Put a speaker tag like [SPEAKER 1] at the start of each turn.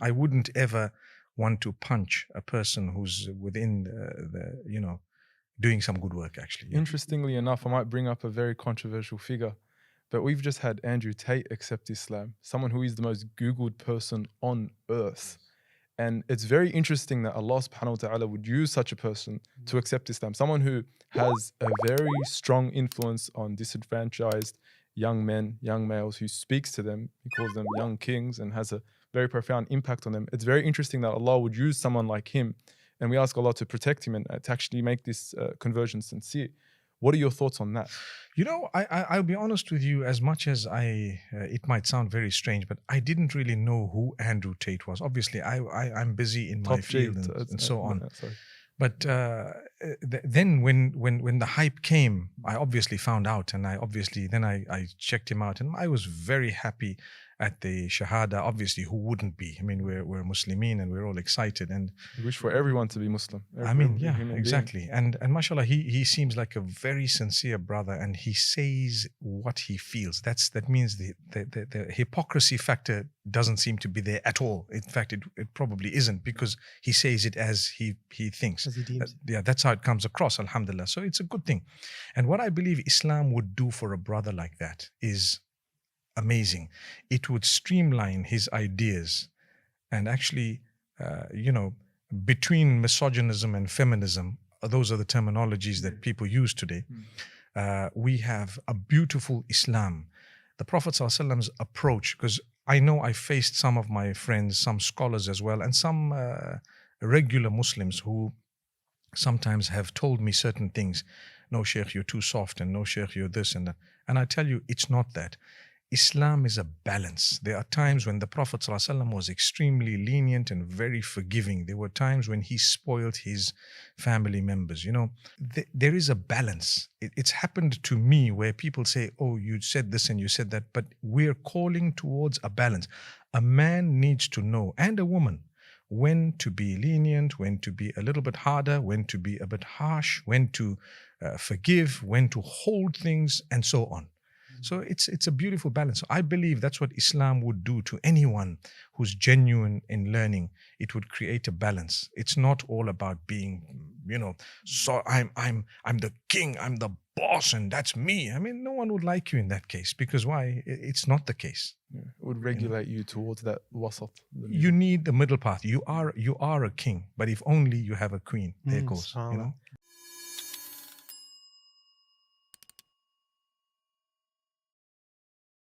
[SPEAKER 1] I wouldn't ever want to punch a person who's within doing some good work, actually. Yeah.
[SPEAKER 2] Interestingly enough, I might bring up a very controversial figure, but we've just had Andrew Tate accept Islam, someone who is the most Googled person on earth. And it's very interesting that Allah subhanahu wa ta'ala would use such a person to accept Islam, someone who has a very strong influence on disadvantaged young men, young males, who speaks to them, he calls them young kings, and has a very profound impact on them. It's very interesting that Allah would use someone like him, and we ask Allah to protect him and to actually make this conversion sincere. What are your thoughts on that?
[SPEAKER 1] I'll be honest with you, as much as it might sound very strange, but I didn't really know who Andrew Tate was. Obviously, I'm busy in my field and so on. But then when the hype came, I obviously found out, and I checked him out, and I was very happy at the Shahada. Obviously, who wouldn't be? I mean, we're Muslimin and we're all excited, and
[SPEAKER 2] we wish for everyone to be Muslim.
[SPEAKER 1] Exactly. And mashallah, he seems like a very sincere brother, and he says what he feels. That means the hypocrisy factor doesn't seem to be there at all. In fact, it probably isn't, because he says it as he thinks.
[SPEAKER 3] As he deems.
[SPEAKER 1] That's how it comes across, alhamdulillah. So it's a good thing. And what I believe Islam would do for a brother like that is amazing. It would streamline his ideas, and actually, between misogynism and feminism, those are the terminologies that people use today. We have a beautiful Islam. The Prophet ﷺ's approach, because I know I faced some of my friends, some scholars as well, and some regular Muslims who sometimes have told me certain things. No, Sheikh, you're too soft, and no, Sheikh, you're this and that. And I tell you, it's not that. Islam is a balance. There are times when the Prophet ﷺ was extremely lenient and very forgiving. There were times when he spoiled his family members. There is a balance. It's happened to me where people say, oh, you said this and you said that, but we're calling towards a balance. A man needs to know, and a woman, when to be lenient, when to be a little bit harder, when to be a bit harsh, when to forgive, when to hold things, and so on. So it's a beautiful balance. So I believe that's what Islam would do to anyone who's genuine in learning. It would create a balance. It's not all about being, so I'm the king, I'm the boss, and that's me. I mean, no one would like you in that case, because why? It's not the case.
[SPEAKER 2] It would regulate you towards that wasat.
[SPEAKER 1] You need the middle path. You are a king, but if only you have a queen. There goes.